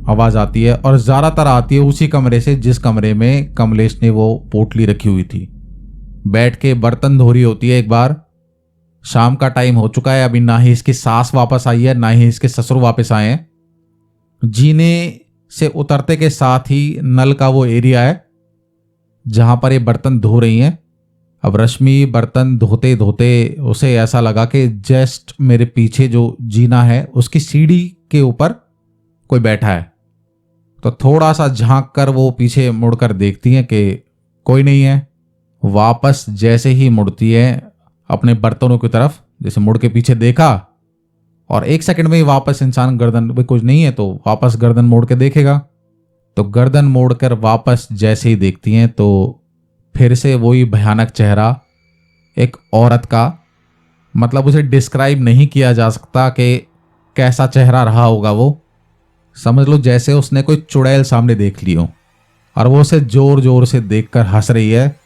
आवाज़ आती है और ज़्यादातर आती है उसी कमरे से जिस कमरे में कमलेश ने वो पोटली रखी हुई थी। बैठ के बर्तन धो रही होती है। एक बार शाम का टाइम हो चुका है, अभी ना ही इसकी सास वापस आई है ना ही इसके ससुर वापस आए हैं। जीने से उतरते के साथ ही नल का वो एरिया है जहां पर ये बर्तन धो रही हैं। अब रश्मि बर्तन धोते धोते उसे ऐसा लगा कि जस्ट मेरे पीछे जो जीना है उसकी सीढ़ी के ऊपर कोई बैठा है। तो थोड़ा सा झांक कर वो पीछे मुड़कर देखती हैं कि कोई नहीं है। वापस जैसे ही मुड़ती है अपने बर्तनों की तरफ, जैसे मुड़ के पीछे देखा और एक सेकंड में ही वापस इंसान गर्दन भी कुछ नहीं है तो वापस गर्दन मोड़ के देखेगा। तो गर्दन मोड़कर वापस जैसे ही देखती हैं तो फिर से वही भयानक चेहरा एक औरत का। मतलब उसे डिस्क्राइब नहीं किया जा सकता कि कैसा चेहरा रहा होगा वो। समझ लो जैसे उसने कोई चुड़ैल सामने देख ली हो और वो उसे जोर जोर से देखकर हंस रही है।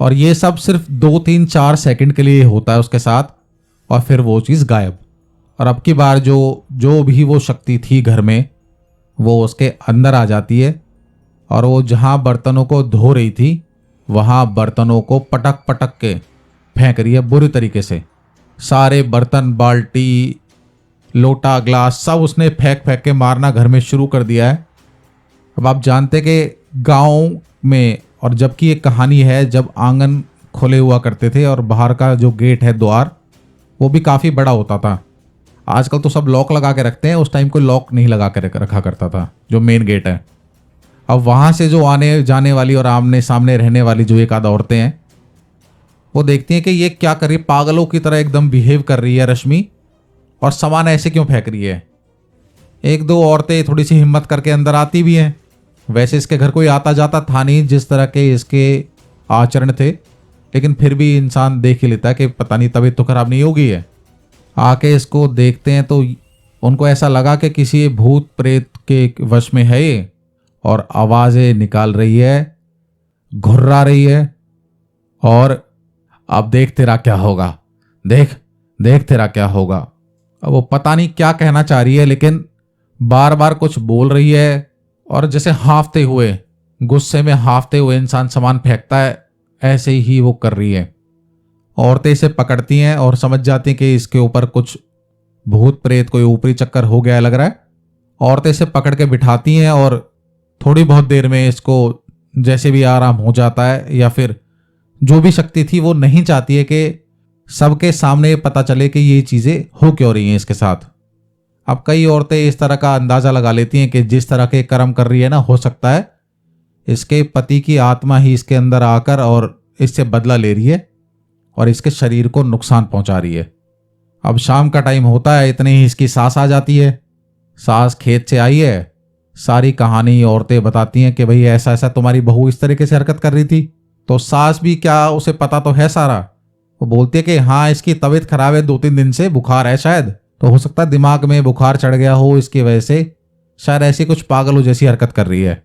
और ये सब सिर्फ 2-3-4 सेकंड के लिए होता है उसके साथ और फिर वो चीज़ गायब। और अब की बार जो भी वो शक्ति थी घर में वो उसके अंदर आ जाती है और वो जहाँ बर्तनों को धो रही थी वहाँ बर्तनों को पटक पटक के फेंक रही है बुरी तरीके से। सारे बर्तन, बाल्टी, लोटा, ग्लास सब उसने फेंक फेंक के मारना घर में शुरू कर दिया है। अब आप जानते कि गांव में, और जबकि एक कहानी है जब आंगन खुले हुआ करते थे और बाहर का जो गेट है द्वार वो भी काफ़ी बड़ा होता था। आजकल तो सब लॉक लगा के रखते हैं, उस टाइम कोई लॉक नहीं लगा के रखा करता था जो मेन गेट है। अब वहाँ से जो आने जाने वाली और आमने सामने रहने वाली जो एक आध औरतें हैं वो देखती हैं कि ये क्या कर रही है, पागलों की तरह एकदम बिहेव कर रही है रश्मि और सामान ऐसे क्यों फेंक रही है। एक दो औरतें थोड़ी सी हिम्मत करके अंदर आती भी हैं। वैसे इसके घर कोई आता जाता था नहीं जिस तरह के इसके आचरण थे, लेकिन फिर भी इंसान देख ही लेता है कि पता नहीं तबीयत तो खराब नहीं होगी है। आके इसको देखते हैं तो उनको ऐसा लगा कि किसी भूत प्रेत के वश में है ये और आवाज़ें निकाल रही है, घुर्रा रही है और अब देख तेरा क्या होगा, देख देख तेरा क्या होगा। अब वो पता नहीं क्या कहना चाह रही है लेकिन बार बार कुछ बोल रही है और जैसे हाँफते हुए, गुस्से में हाँफते हुए इंसान सामान फेंकता है ऐसे ही वो कर रही है। औरतें इसे पकड़ती हैं और समझ जाती हैं कि इसके ऊपर कुछ भूत प्रेत कोई ऊपरी चक्कर हो गया लग रहा है। औरतें इसे पकड़ के बिठाती हैं और थोड़ी बहुत देर में इसको जैसे भी आराम हो जाता है, या फिर जो भी शक्ति थी वो नहीं चाहती है कि सबके सामने पता चले कि ये चीज़ें हो क्यों रही हैं इसके साथ। अब कई औरतें इस तरह का अंदाज़ा लगा लेती हैं कि जिस तरह के कर्म कर रही है ना, हो सकता है इसके पति की आत्मा ही इसके अंदर आकर और इससे बदला ले रही है और इसके शरीर को नुकसान पहुंचा रही है। अब शाम का टाइम होता है, इतने ही इसकी सास आ जाती है। सास खेत से आई है, सारी कहानी औरतें बताती हैं कि भाई ऐसा ऐसा तुम्हारी बहू इस तरीके से हरकत कर रही थी। तो सास भी क्या, उसे पता तो है सारा। वो बोलती है कि हाँ इसकी तबीयत खराब है, 2-3 दिन से बुखार है शायद, तो हो सकता है दिमाग में बुखार चढ़ गया हो, इसकी वजह से शायद ऐसी कुछ पागलों जैसी हरकत कर रही है।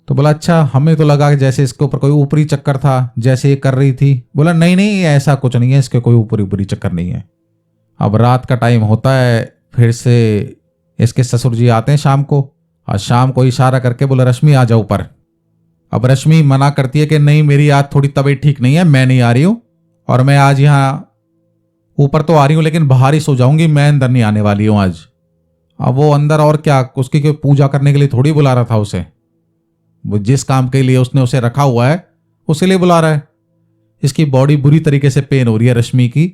तो बोला अच्छा, हमें तो लगा कि जैसे इसके ऊपर कोई ऊपरी चक्कर था, जैसे ये कर रही थी। बोला नहीं नहीं, ऐसा कुछ नहीं है, इसके कोई ऊपरी ऊपरी चक्कर नहीं है। अब रात का टाइम होता है, फिर से इसके ससुर जी आते हैं शाम को, और शाम को इशारा करके बोला रश्मि आ जाओ ऊपर। अब रश्मि मना करती है कि नहीं, मेरी आज थोड़ी तबीयत ठीक नहीं है, मैं नहीं आ रही हूँ, और मैं आज यहाँ ऊपर तो आ रही हूँ लेकिन बाहर ही सो जाऊंगी, मैं अंदर नहीं आने वाली हूँ आज। अब वो अंदर और क्या, उसकी कोई पूजा करने के लिए थोड़ी बुला रहा था उसे, वो जिस काम के लिए उसने उसे रखा हुआ है उसी लिए बुला रहा है। इसकी बॉडी बुरी तरीके से पेन हो रही है रश्मि की,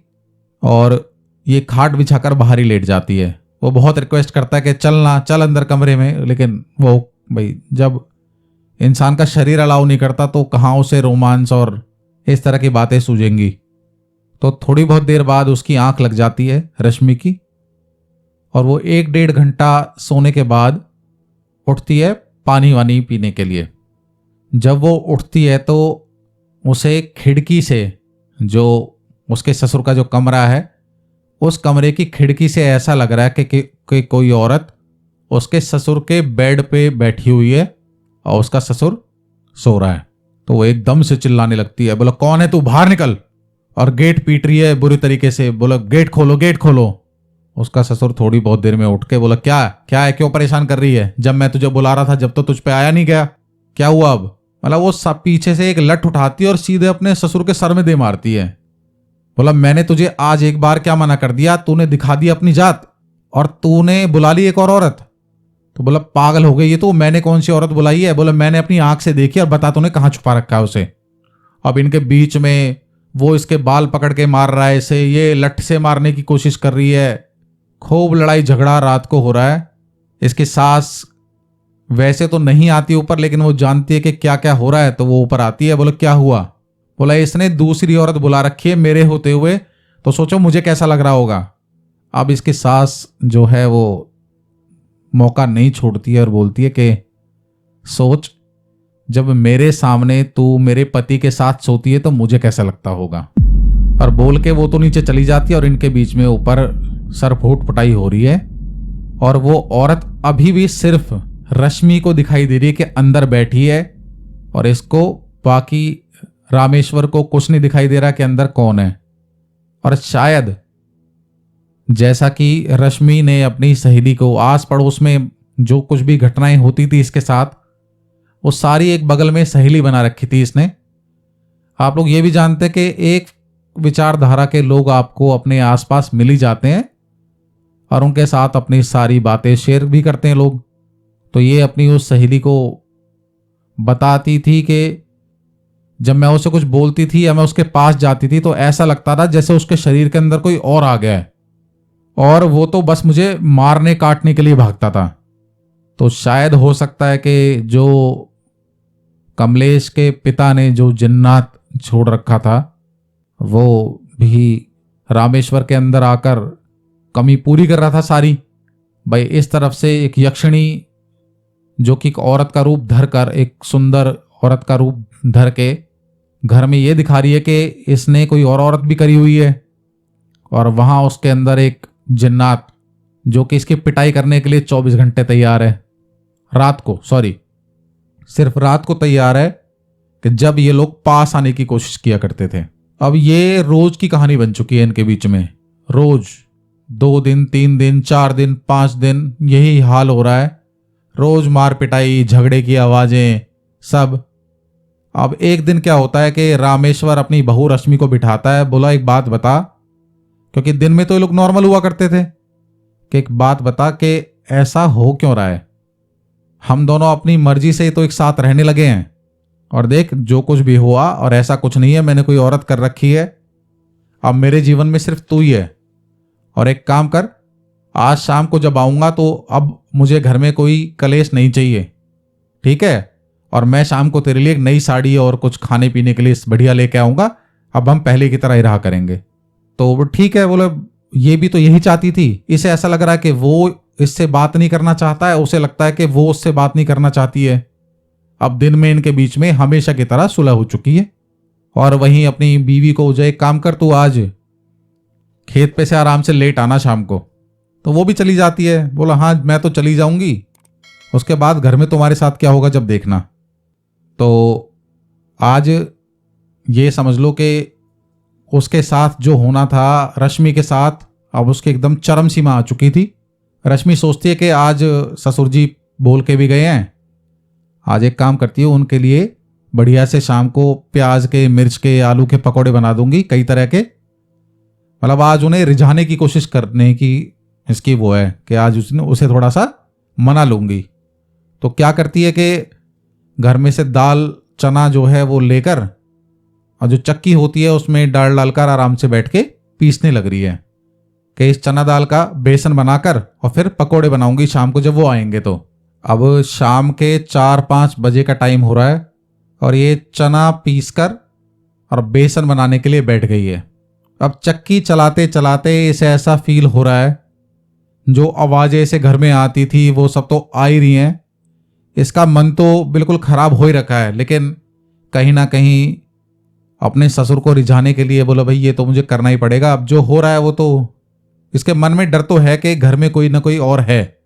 और ये खाट बिछाकर बाहर ही लेट जाती है। वो बहुत रिक्वेस्ट करता है कि चल अंदर कमरे में, लेकिन वो भाई जब इंसान का शरीर अलाउ नहीं करता तो कहाँ उसे रोमांस और इस तरह की बातें सूझेंगी। तो थोड़ी बहुत देर बाद उसकी आंख लग जाती है रश्मि की, और वो 1-1.5 घंटा सोने के बाद उठती है पानी वानी पीने के लिए। जब वो उठती है तो उसे खिड़की से, जो उसके ससुर का जो कमरा है, उस कमरे की खिड़की से ऐसा लग रहा है कि कोई औरत उसके ससुर के बेड पे बैठी हुई है और उसका ससुर सो रहा है। तो वो एकदम से चिल्लाने लगती है, बोला कौन है तू, बाहर निकल, और गेट पीट रही है बुरी तरीके से, बोला गेट खोलो गेट खोलो। उसका ससुर थोड़ी बहुत देर में उठ के बोला क्या क्या है, क्यों परेशान कर रही है, जब मैं तुझे बुला रहा था जब तो तुझ पे आया नहीं गया, क्या हुआ अब। मतलब वो सब पीछे से एक लठ उठाती है और सीधे अपने ससुर के सर में दे मारती है। बोला मैंने तुझे आज एक बार क्या मना कर दिया, तूने दिखा दी अपनी जात और तूने बुला ली एक और औरत। तो बोला पागल हो गई ये तो, मैंने कौन सी औरत बुलाई है। बोला मैंने अपनी आंख से देखी, और बता तूने कहाँ छुपा रखा है उसे। अब इनके बीच में वो इसके बाल पकड़ के मार रहा है इसे, ये लठ से मारने की कोशिश कर रही है, खूब लड़ाई झगड़ा रात को हो रहा है। इसकी सास वैसे तो नहीं आती ऊपर, लेकिन वो जानती है कि क्या क्या हो रहा है, तो वो ऊपर आती है। बोला क्या हुआ। बोला इसने दूसरी औरत बुला रखी है मेरे होते हुए, तो सोचो मुझे कैसा लग रहा होगा। अब इसकी सास जो है वो मौका नहीं छोड़ती है और बोलती है कि सोच, जब मेरे सामने तू मेरे पति के साथ सोती है तो मुझे कैसा लगता होगा। और बोल के वो तो नीचे चली जाती है, और इनके बीच में ऊपर सर फूट पटाई हो रही है। और वो औरत अभी भी सिर्फ रश्मि को दिखाई दे रही है कि अंदर बैठी है, और इसको बाकी रामेश्वर को कुछ नहीं दिखाई दे रहा कि अंदर कौन है। और शायद जैसा कि रश्मि ने अपनी सहेली को, आस पड़ोस में जो कुछ भी घटनाएं होती थी इसके साथ, वो सारी एक बगल में सहेली बना रखी थी इसने। आप लोग ये भी जानते हैं कि एक विचारधारा के लोग आपको अपने आसपास मिल ही जाते हैं, और उनके साथ अपनी सारी बातें शेयर भी करते हैं लोग। तो ये अपनी उस सहेली को बताती थी कि जब मैं उसे कुछ बोलती थी या मैं उसके पास जाती थी तो ऐसा लगता था जैसे उसके शरीर के अंदर कोई और आ गया है, और वो तो बस मुझे मारने काटने के लिए भागता था। तो शायद हो सकता है कि जो कमलेश के पिता ने जो जिन्नात छोड़ रखा था वो भी रामेश्वर के अंदर आकर कमी पूरी कर रहा था सारी। भाई इस तरफ से एक यक्षिणी जो कि एक औरत का रूप धरकर, एक सुंदर औरत का रूप धर के घर में ये दिखा रही है कि इसने कोई और औरत भी करी हुई है, और वहां उसके अंदर एक जिन्नात जो कि इसकी पिटाई करने के लिए 24 घंटे तैयार है, रात को, सॉरी सिर्फ रात को तैयार है, कि जब ये लोग पास आने की कोशिश किया करते थे। अब ये रोज की कहानी बन चुकी है इनके बीच में, रोज 2 दिन 3 दिन 4 दिन 5 दिन यही हाल हो रहा है, रोज मार पिटाई, झगड़े की आवाजें सब। अब एक दिन क्या होता है कि रामेश्वर अपनी बहू रश्मि को बिठाता है, बोला एक बात बता, क्योंकि दिन में तो ये लोग नॉर्मल हुआ करते थे, कि एक बात बता कि ऐसा हो क्यों रहा है, हम दोनों अपनी मर्जी से तो एक साथ रहने लगे हैं, और देख जो कुछ भी हुआ, और ऐसा कुछ नहीं है मैंने कोई औरत कर रखी है, अब मेरे जीवन में सिर्फ तू ही है। और एक काम कर, आज शाम को जब आऊंगा तो अब मुझे घर में कोई कलेश नहीं चाहिए, ठीक है, और मैं शाम को तेरे लिए एक नई साड़ी और कुछ खाने पीने के लिए बढ़िया लेके आऊंगा, अब हम पहले की तरह ही रहा करेंगे। तो वो ठीक है, बोले ये भी तो यही चाहती थी। इसे ऐसा लग रहा है कि वो इससे बात नहीं करना चाहता है, उसे लगता है कि वो उससे बात नहीं करना चाहती है। अब दिन में इनके बीच में हमेशा की तरह सुलह हो चुकी है। और वहीं अपनी बीवी को, जो एक काम कर, तू आज खेत पे से आराम से लेट आना शाम को, तो वो भी चली जाती है। बोला हाँ मैं तो चली जाऊंगी, उसके बाद घर में तुम्हारे साथ क्या होगा जब देखना। तो आज ये समझ लो कि उसके साथ जो होना था रश्मि के साथ, अब उसकी एकदम चरम सीमा आ चुकी थी। रश्मि सोचती है कि आज ससुर जी बोल के भी गए हैं, आज एक काम करती हूँ, उनके लिए बढ़िया से शाम को प्याज के, मिर्च के, आलू के पकौड़े बना दूंगी कई तरह के। मतलब आज उन्हें रिझाने की कोशिश करने की इसकी वो है कि आज उसे थोड़ा सा मना लूंगी। तो क्या करती है कि घर में से दाल चना जो है वो लेकर, और जो चक्की होती है उसमें डालकर आराम से बैठ के पीसने लग रही है कि इस चना दाल का बेसन बनाकर और फिर पकोड़े बनाऊंगी शाम को जब वो आएंगे। तो अब शाम के 4-5 बजे का टाइम हो रहा है और ये चना पीसकर और बेसन बनाने के लिए बैठ गई है। अब चक्की चलाते चलाते इसे ऐसा फील हो रहा है, जो आवाजें इसे घर में आती थी वो सब तो आ ही रही हैं। इसका मन तो बिल्कुल खराब हो ही रखा है, लेकिन कहीं ना कहीं अपने ससुर को रिझाने के लिए बोला भाई ये तो मुझे करना ही पड़ेगा। अब जो हो रहा है वो तो, इसके मन में डर तो है कि घर में कोई ना कोई और है,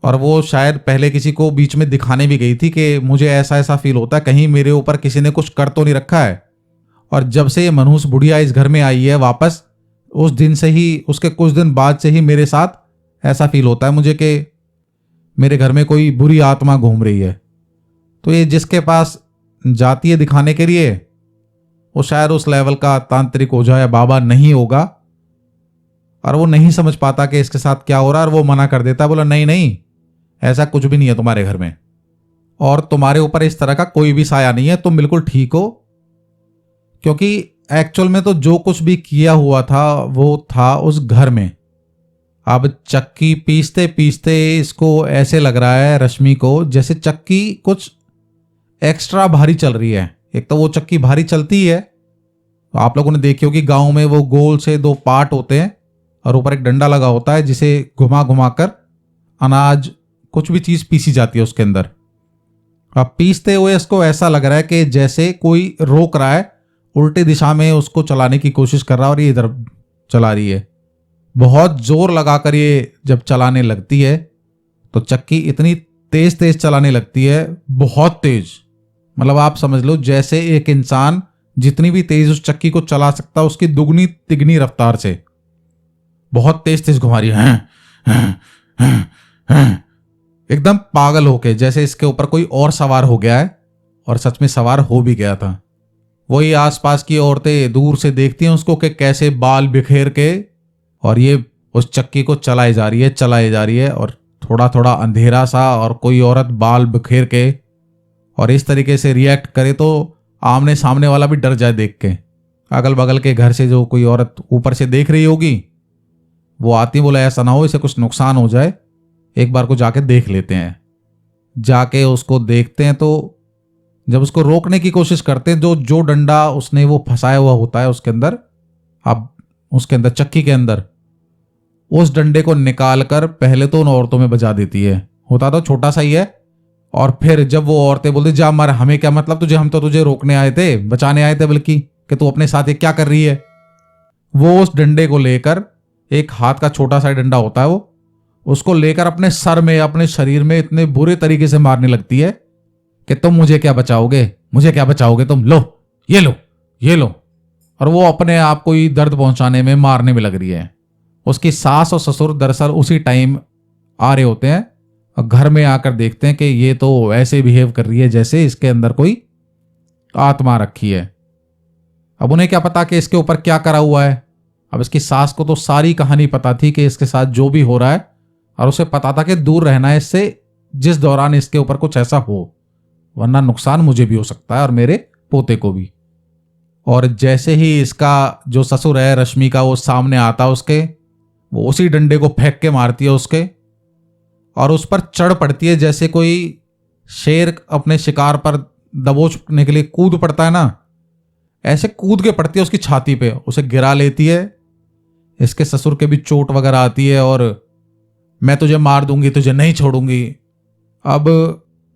और वो शायद पहले किसी को बीच में दिखाने भी गई थी कि मुझे ऐसा ऐसा फील होता है कहीं मेरे ऊपर किसी ने कुछ कर तो नहीं रखा है। और जब से ये मनहूस बुढ़िया इस घर में आई है वापस, उस दिन से ही, उसके कुछ दिन बाद से ही मेरे साथ ऐसा फील होता है मुझे कि मेरे घर में कोई बुरी आत्मा घूम रही है। तो ये जिसके पास जाती है दिखाने के लिए, वो शायद उस लेवल का तांत्रिक ओझा या बाबा नहीं होगा, और वो नहीं समझ पाता कि इसके साथ क्या हो रहा है, और वो मना कर देता है, बोला नहीं नहीं ऐसा कुछ भी नहीं है तुम्हारे घर में, और तुम्हारे ऊपर इस तरह का कोई भी साया नहीं है, तुम बिल्कुल ठीक हो। क्योंकि एक्चुअल में तो जो कुछ भी किया हुआ था वो था उस घर में। अब चक्की पीसते पीसते इसको ऐसे लग रहा है रश्मि को जैसे चक्की कुछ एक्स्ट्रा भारी चल रही है। एक तो वो चक्की भारी चलती है, तो आप लोगों ने देखी होगी गांव में वो गोल से 2 पार्ट होते हैं और ऊपर एक डंडा लगा होता है जिसे घुमा घुमा कर अनाज कुछ भी चीज पीसी जाती है उसके अंदर। अब पीसते हुए इसको ऐसा लग रहा है कि जैसे कोई रोक रहा है, उल्टी दिशा में उसको चलाने की कोशिश कर रहा है और ये इधर चला रही है। बहुत जोर लगाकर ये जब चलाने लगती है तो चक्की इतनी तेज तेज चलाने लगती है, बहुत तेज। मतलब आप समझ लो जैसे एक इंसान जितनी भी तेज उस चक्की को चला सकता है उसकी दुगनी तिगनी रफ्तार से बहुत तेज तेज घुमा रही है, एकदम पागल होके, जैसे इसके ऊपर कोई और सवार हो गया है, और सच में सवार हो भी गया था। वही आसपास की औरतें दूर से देखती हैं उसको कि कैसे बाल बिखेर के और ये उस चक्की को चलाई जा रही है, और थोड़ा थोड़ा अंधेरा सा, और कोई औरत बाल बिखेर के और इस तरीके से रिएक्ट करे तो आमने सामने वाला भी डर जाए देख के। अगल बगल के घर से जो कोई औरत ऊपर से देख रही होगी वो आती, बोला ऐसा ना हो इसे कुछ नुकसान हो जाए, एक बार को जाके देख लेते हैं। जाके उसको देखते हैं तो जब उसको रोकने की कोशिश करते हैं, जो डंडा उसने वो फंसाया हुआ होता है उसके अंदर, अब उसके अंदर चक्की के अंदर, उस डंडे को निकाल कर पहले तो उन औरतों में बजा देती है। होता तो छोटा सा ही है, और फिर जब वो औरतें बोलती जा मार, हमें क्या मतलब तुझे, हम तो तुझे रोकने आए थे, बचाने आए थे, बल्कि कि तू अपने साथ ये क्या कर रही है। वो उस डंडे को लेकर, एक हाथ का छोटा सा डंडा होता है वो, उसको लेकर अपने सर में, अपने शरीर में इतने बुरे तरीके से मारने लगती है कि तुम मुझे क्या बचाओगे तुम, लो ये लो। और वो अपने आप को ही दर्द पहुंचाने में, मारने में लग रही है। उसकी सास और ससुर दरअसल उसी टाइम आ रहे होते हैं और घर में आकर देखते हैं कि ये तो ऐसे बिहेव कर रही है जैसे इसके अंदर कोई आत्मा रखी है। अब उन्हें क्या पता कि इसके ऊपर क्या करा हुआ है। अब इसकी सास को तो सारी कहानी पता थी कि इसके साथ जो भी हो रहा है, और उसे पता था कि दूर रहना है इससे जिस दौरान इसके ऊपर कुछ ऐसा हो, वरना नुकसान मुझे भी हो सकता है और मेरे पोते को भी। और जैसे ही इसका जो ससुर है रश्मि का वो सामने आता उसके, वो उसी डंडे को फेंक के मारती है उसके, और उस पर चढ़ पड़ती है जैसे कोई शेर अपने शिकार पर दबोचने के लिए कूद पड़ता है ना, ऐसे कूद के पड़ती है उसकी छाती पे, उसे गिरा लेती है। इसके ससुर के भी चोट वगैरह आती है, और मैं तुझे मार दूंगी, तुझे नहीं छोड़ूंगी। अब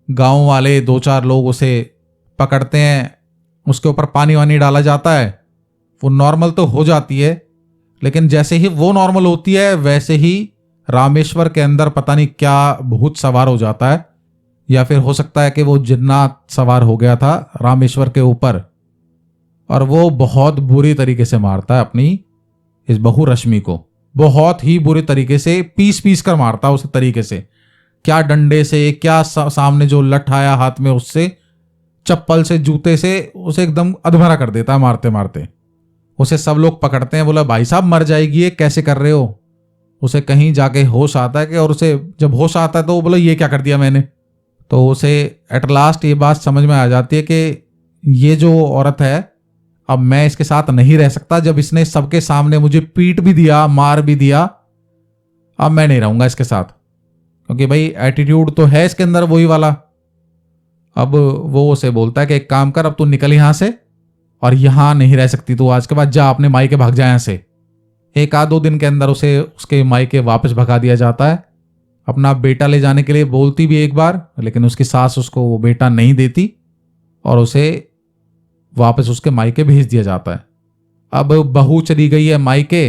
गांव वाले 2-4 लोग उसे पकड़ते हैं, उसके ऊपर पानी वानी डाला जाता है, वो नॉर्मल तो हो जाती है, लेकिन जैसे ही वो नॉर्मल होती है वैसे ही रामेश्वर के अंदर पता नहीं क्या भूत सवार हो जाता है, या फिर हो सकता है कि वो जिन्नात सवार हो गया था रामेश्वर के ऊपर, और वो बहुत बुरी तरीके से मारता है अपनी इस बहू रश्मि को। बहुत ही बुरे तरीके से पीस पीस कर मारता है उस तरीके से, क्या डंडे से, क्या सामने जो लठ आया हाथ में उससे, चप्पल से, जूते से उसे एकदम अधमरा कर देता है मारते मारते। उसे सब लोग पकड़ते हैं, बोला भाई साहब मर जाएगी ये, कैसे कर रहे हो। उसे कहीं जाके होश आता है कि, और उसे जब होश आता है तो वो बोला ये क्या कर दिया मैंने। तो उसे एट लास्ट ये बात समझ में आ जाती है कि ये जो औरत है, अब मैं इसके साथ नहीं रह सकता। जब इसने सबके सामने मुझे पीट भी दिया, मार भी दिया, अब मैं नहीं रहूंगा इसके साथ, क्योंकि भाई एटीट्यूड तो है इसके अंदर वही वाला। अब वो उसे बोलता है कि एक काम कर, अब तू निकल यहां से, और यहां नहीं रह सकती तू आज के बाद, जा अपने मायके भाग जा यहां से। एक आध 2 दिन के अंदर उसे उसके मायके वापस भगा दिया जाता है। अपना बेटा ले जाने के लिए बोलती भी एक बार, लेकिन उसकी सास उसको वो बेटा नहीं देती और उसे वापस उसके मायके भेज दिया जाता है। अब बहू चली गई है मायके,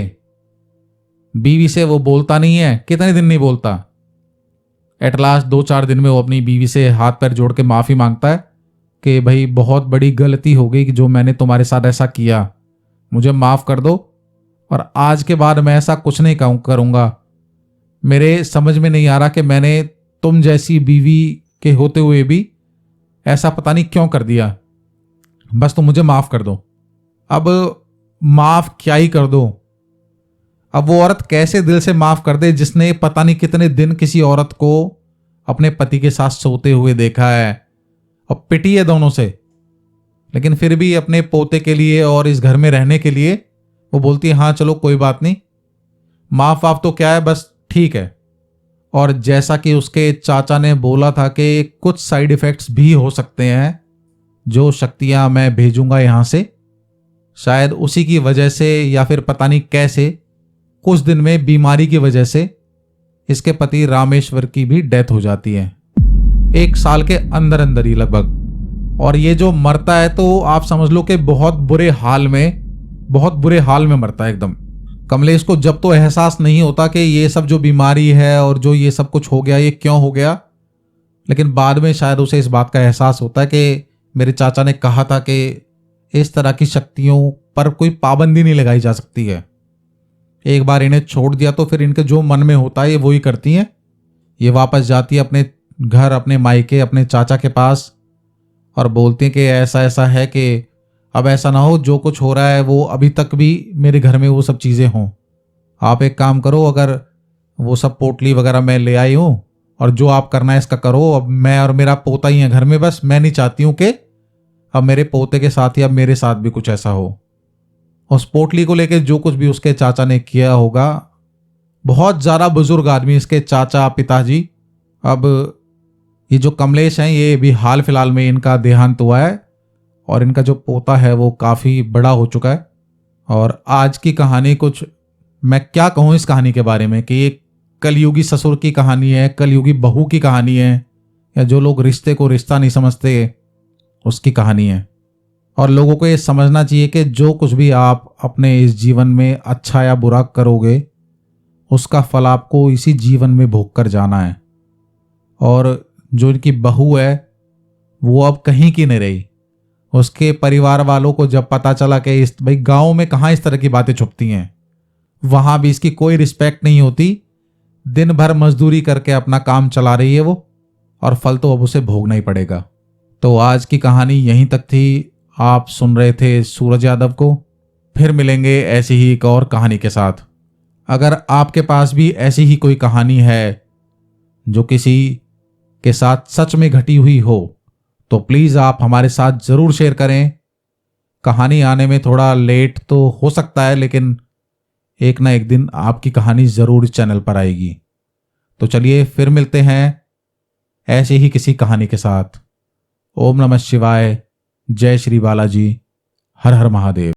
बीवी से वो बोलता नहीं है, कितने दिन नहीं बोलता। एट लास्ट 2-4 दिन में वो अपनी बीवी से हाथ पैर जोड़ के माफी मांगता है कि भाई बहुत बड़ी गलती हो गई कि जो मैंने तुम्हारे साथ ऐसा किया, मुझे माफ कर दो, और आज के बाद मैं ऐसा कुछ नहीं करूंगा। मेरे समझ में नहीं आ रहा कि मैंने तुम जैसी बीवी के होते हुए भी ऐसा पता नहीं क्यों कर दिया, बस तुम मुझे माफ कर दो। अब माफ क्या ही कर दो, अब वो औरत कैसे दिल से माफ कर दे जिसने पता नहीं कितने दिन किसी औरत को अपने पति के साथ सोते हुए देखा है और पिटी है दोनों से, लेकिन फिर भी अपने पोते के लिए और इस घर में रहने के लिए वो बोलती है हाँ चलो कोई बात नहीं, माफ वाफ तो क्या है, बस ठीक है। और जैसा कि उसके चाचा ने बोला था कि कुछ साइड इफेक्ट्स भी हो सकते हैं, जो शक्तियां मैं भेजूंगा यहां से, शायद उसी की वजह से या फिर पता नहीं कैसे कुछ दिन में बीमारी की वजह से इसके पति रामेश्वर की भी डेथ हो जाती है, 1 साल के अंदर अंदर ही लगभग। और ये जो मरता है तो आप समझ लो कि बहुत बुरे हाल में मरता है एकदम। कमलेश को जब तो एहसास नहीं होता कि ये सब जो बीमारी है और जो ये सब कुछ हो गया ये क्यों हो गया, लेकिन बाद में शायद उसे इस बात का एहसास होता है कि मेरे चाचा ने कहा था कि इस तरह की शक्तियों पर कोई पाबंदी नहीं लगाई जा सकती है। एक बार इन्हें छोड़ दिया तो फिर इनके जो मन में होता है ये वही करती हैं। ये वापस जाती है अपने घर, अपने मायके, अपने चाचा के पास, और बोलती हैं कि ऐसा ऐसा है कि अब ऐसा ना हो जो कुछ हो रहा है वो अभी तक भी मेरे घर में वो सब चीज़ें हों। आप एक काम करो, अगर वो सब पोटली वगैरह मैं ले आई हूँ और जो आप करना है इसका करो, अब मैं और मेरा पोता ही है घर में, बस मैं नहीं चाहती हूँ कि अब मेरे पोते के साथ या मेरे साथ भी कुछ ऐसा हो। उस पोटली को लेके जो कुछ भी उसके चाचा ने किया होगा, बहुत ज़्यादा बुजुर्ग आदमी इसके चाचा पिताजी। अब ये जो कमलेश हैं ये भी हाल फिलहाल में इनका देहांत हुआ है और इनका जो पोता है वो काफ़ी बड़ा हो चुका है। और आज की कहानी कुछ मैं क्या कहूँ इस कहानी के बारे में, कि ये कलयुगी ससुर की कहानी है, कलयुगी बहू की कहानी है, या जो लोग रिश्ते को रिश्ता नहीं समझते उसकी कहानी है। और लोगों को ये समझना चाहिए कि जो कुछ भी आप अपने इस जीवन में अच्छा या बुरा करोगे उसका फल आपको इसी जीवन में भोग कर जाना है। और जो इनकी बहू है वो अब कहीं की नहीं रही। उसके परिवार वालों को जब पता चला कि इस भाई गांव में कहाँ इस तरह की बातें छुपती हैं, वहाँ भी इसकी कोई रिस्पेक्ट नहीं होती। दिन भर मजदूरी करके अपना काम चला रही है वो, और फल तो अब उसे भोगना ही पड़ेगा। तो आज की कहानी यहीं तक थी। आप सुन रहे थे सूरज यादव को। फिर मिलेंगे ऐसी ही एक और कहानी के साथ। अगर आपके पास भी ऐसी ही कोई कहानी है जो किसी के साथ सच में घटी हुई हो तो प्लीज़ आप हमारे साथ ज़रूर शेयर करें। कहानी आने में थोड़ा लेट तो हो सकता है, लेकिन एक ना एक दिन आपकी कहानी ज़रूर इस चैनल पर आएगी। तो चलिए फिर मिलते हैं ऐसे ही किसी कहानी के साथ। ओम नमः शिवाय। जय श्री बालाजी। हर हर महादेव।